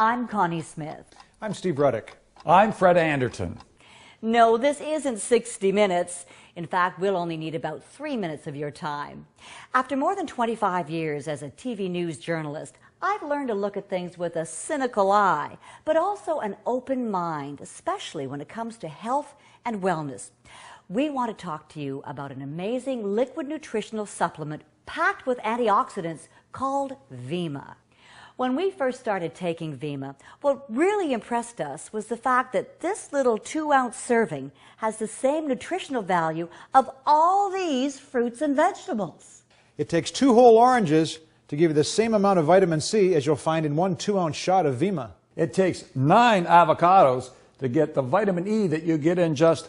I'm Connie Smith. I'm Steve Ruddick. I'm Fred Anderton. No, this isn't 60 minutes. In fact, we'll only need about 3 minutes of your time. After more than 25 years as a TV news journalist, I've learned to look at things with a cynical eye, but also an open mind, especially when it comes to health and wellness. We want to talk to you about an amazing liquid nutritional supplement packed with antioxidants called Vima. When we first started taking Vima, what really impressed us was the fact that this little 2-ounce serving has the same nutritional value of all these fruits and vegetables. It takes 2 whole oranges to give you the same amount of vitamin C as you'll find in 1 2-ounce shot of Vima. It takes 9 avocados to get the vitamin E that you get in just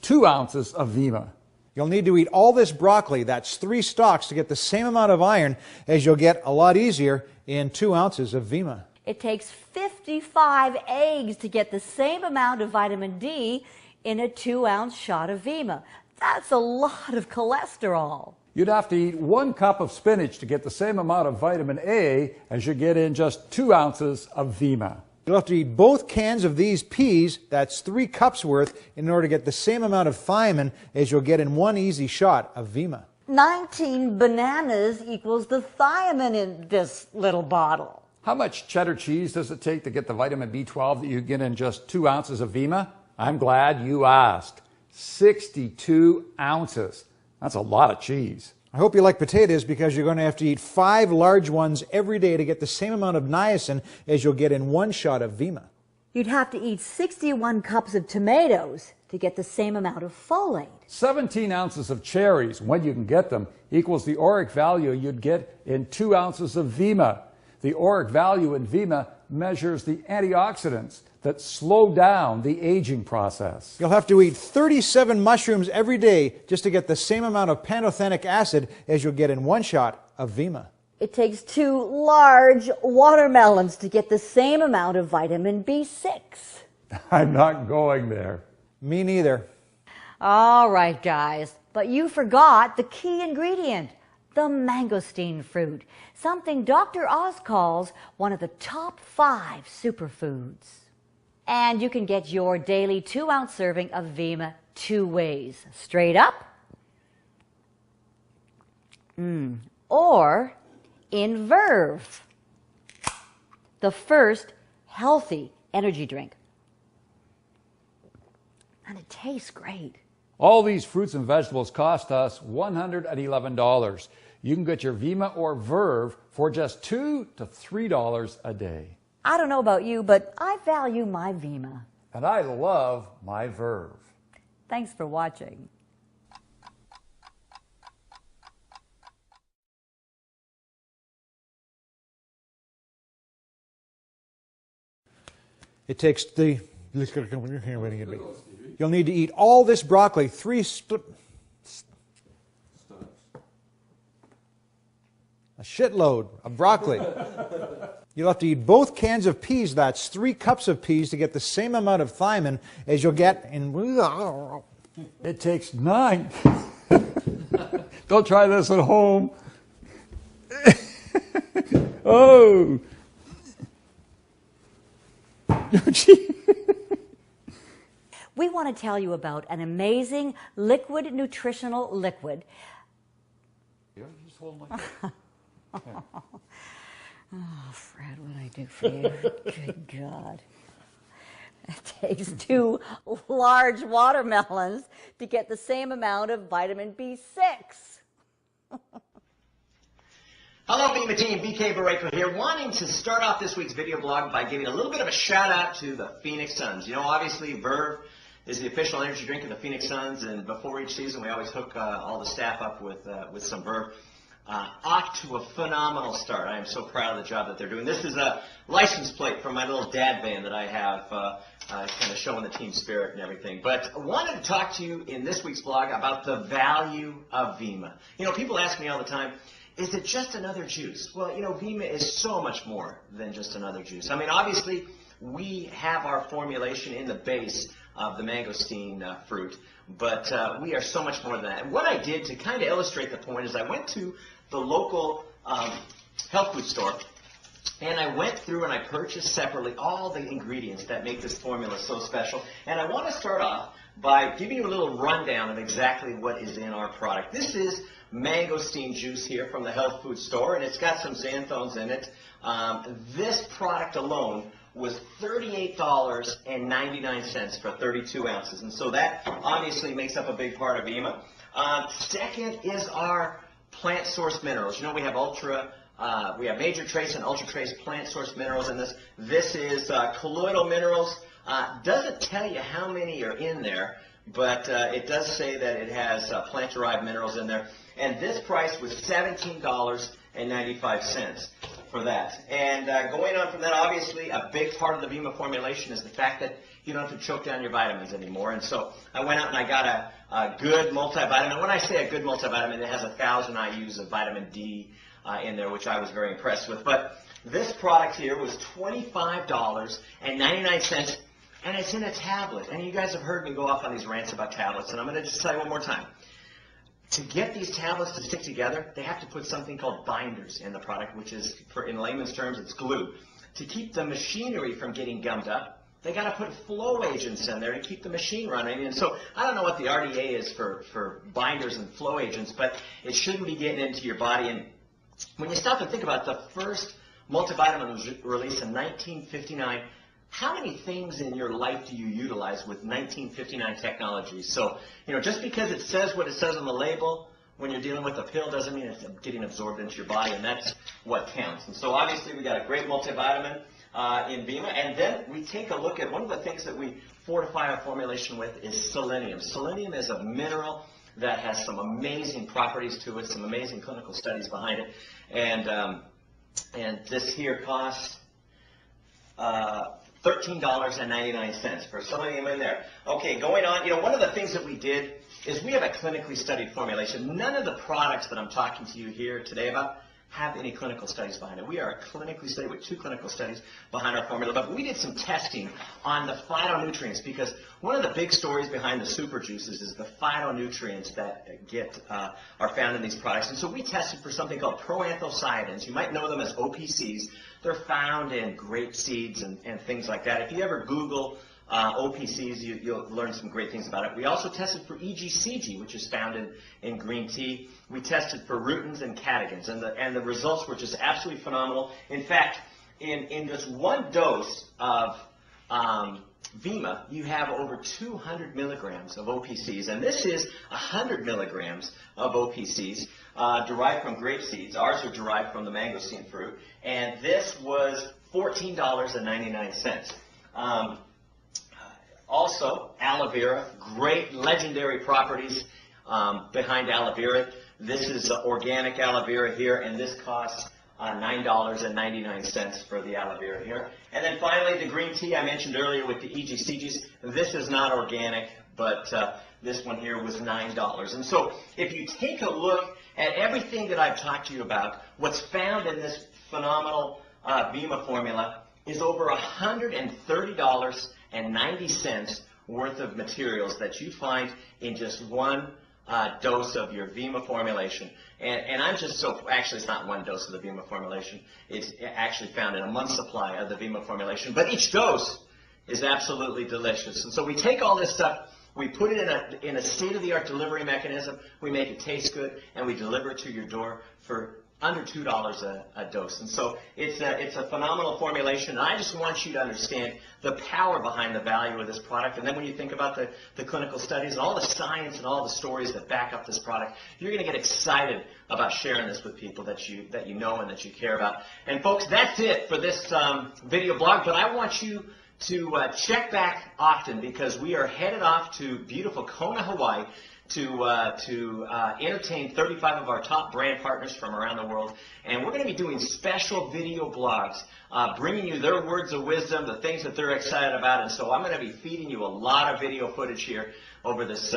2 ounces of Vima. You'll need to eat all this broccoli, that's 3 stalks, to get the same amount of iron as you'll get a lot easier in 2 ounces of Vima. It takes 55 eggs to get the same amount of vitamin D in a 2-ounce shot of Vima. That's a lot of cholesterol. You'd have to eat 1 cup of spinach to get the same amount of vitamin A as you get in just 2 ounces of Vima. You'll have to eat both cans of these peas, that's 3 cups worth, in order to get the same amount of thiamine as you'll get in 1 easy shot of Vima. 19 bananas equals the thiamine in this little bottle. How much cheddar cheese does it take to get the vitamin B12 that you get in just 2 ounces of Vima? I'm glad you asked. 62 ounces. That's a lot of cheese. I hope you like potatoes because you're going to have to eat 5 large ones every day to get the same amount of niacin as you'll get in 1 shot of Vima. You'd have to eat 61 cups of tomatoes to get the same amount of folate. 17 ounces of cherries, when you can get them, equals the ORAC value you'd get in 2 ounces of Vima. The ORAC value in Vima measures the antioxidants that slow down the aging process. You'll have to eat 37 mushrooms every day just to get the same amount of pantothenic acid as you'll get in 1 shot of Vima. It takes 2 large watermelons to get the same amount of vitamin B6. I'm not going there. Me neither. All right, guys, but you forgot the key ingredient, the mangosteen fruit, something Dr. Oz calls one of the top 5 superfoods. And you can get your daily 2-ounce serving of Vima 2 ways, straight up, or in Verve, the first healthy energy drink. And it tastes great. All these fruits and vegetables cost us $111. You can get your Vima or Verve for just $2 to $3 a day. I don't know about you, but I value my Vima. And I love my Verve. Thanks for watching. It takes the... You'll need to eat all this broccoli, 3 a shitload of broccoli. You'll have to eat both cans of peas, that's 3 cups of peas, to get the same amount of thiamine as you'll get in... It takes 9. Don't try this at home. Oh. We want to tell you about an amazing liquid nutritional liquid. Just hold my... Oh, Fred, what'd I do for you? Good God. It takes 2 large watermelons to get the same amount of vitamin B6. Hello, Vima team. BK Barreto here, wanting to start off this week's video blog by giving a little bit of a shout out to the Phoenix Suns. You know, obviously, Verve is the official energy drink of the Phoenix Suns, and before each season, we always hook all the staff up with some Verve. Off to a phenomenal start. I am so proud of the job that they're doing. This is a license plate for my little dad band that I have, kind of showing the team spirit and everything. But I wanted to talk to you in this week's blog about the value of Vima. You know, people ask me all the time, is it just another juice? Well, you know, Vima is so much more than just another juice. I mean, obviously, we have our formulation in the base of the mangosteen fruit, but we are so much more than that. And what I did to kind of illustrate the point is I went to the local health food store And I went through and I purchased separately all the ingredients that make this formula so special. And I want to start off by giving you a little rundown of exactly what is in our product. This is mangosteen juice here from the health food store, and it's got some xanthones in it. This product alone was $38.99 for 32 ounces. And so that obviously makes up a big part of EMA. Second is our plant source minerals. You know, we have major trace and ultra trace plant source minerals in this. This is colloidal minerals. Doesn't tell you how many are in there, but it does say that it has plant derived minerals in there. And this price was $17.95 for that. And going on from that, obviously a big part of the Vima formulation is the fact that you don't have to choke down your vitamins anymore. And so I went out and I got a good multivitamin. When I say a good multivitamin, it has 1,000 IUs of vitamin D in there, which I was very impressed with. But this product here was $25.99, and it's in a tablet. And you guys have heard me go off on these rants about tablets, and I'm going to just tell you one more time. To get these tablets to stick together, they have to put something called binders in the product, which is, in layman's terms, it's glue. To keep the machinery from getting gummed up, they got to put flow agents in there to keep the machine running. And so I don't know what the RDA is for binders and flow agents, but it shouldn't be getting into your body. And when you stop and think about it, the first multivitamin was released in 1959. How many things in your life do you utilize with 1959 technology? So, you know, just because it says what it says on the label when you're dealing with a pill doesn't mean it's getting absorbed into your body, and that's what counts. And so obviously we got a great multivitamin in Vima, and then we take a look at one of the things that we fortify our formulation with is selenium. Selenium is a mineral that has some amazing properties to it, some amazing clinical studies behind it, and this here costs $13.99 for selenium in there. Okay, going on, you know, one of the things that we did is we have a clinically studied formulation. None of the products that I'm talking to you here today about have any clinical studies behind it. We are clinically studied with 2 clinical studies behind our formula, but we did some testing on the phytonutrients, because one of the big stories behind the super juices is the phytonutrients that are found in these products. And so we tested for something called proanthocyanins. You might know them as OPCs. They're found in grape seeds and things like that. If you ever Google OPCs, you'll learn some great things about it. We also tested for EGCG, which is found in green tea. We tested for rutins and catechins, and the results were just absolutely phenomenal. In fact, in just one dose of Vima, you have over 200 milligrams of OPCs, and this is 100 milligrams of OPCs derived from grape seeds. Ours are derived from the mangosteen fruit, and this was $14.99. Also, aloe vera, great legendary properties behind aloe vera. This is organic aloe vera here, and this costs $9.99 for the aloe vera here. And then finally, the green tea I mentioned earlier with the EGCGs. This is not organic, but this one here was $9. And so if you take a look at everything that I've talked to you about, what's found in this phenomenal Vima formula is over $130.90 worth of materials that you find in just one dose of your Vima formulation. And I'm just so, actually it's not one dose of the Vima formulation. It's actually found in a month's supply of the Vima formulation. But each dose is absolutely delicious. And so we take all this stuff, we put it in a state-of-the-art delivery mechanism, we make it taste good, and we deliver it to your door for under $2 a dose. And so it's a phenomenal formulation, and I just want you to understand the power behind the value of this product. And then when you think about the clinical studies and all the science and all the stories that back up this product, you're going to get excited about sharing this with people that you know and that you care about. And folks, that's it for this video blog, but I want you to check back often, because we are headed off to beautiful Kona, Hawaii, to entertain 35 of our top brand partners from around the world. And we're going to be doing special video blogs, bringing you their words of wisdom, the things that they're excited about. And so I'm going to be feeding you a lot of video footage here over this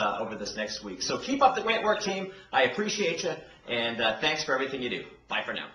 next week. So keep up the great work, team. I appreciate you, and thanks for everything you do. Bye for now.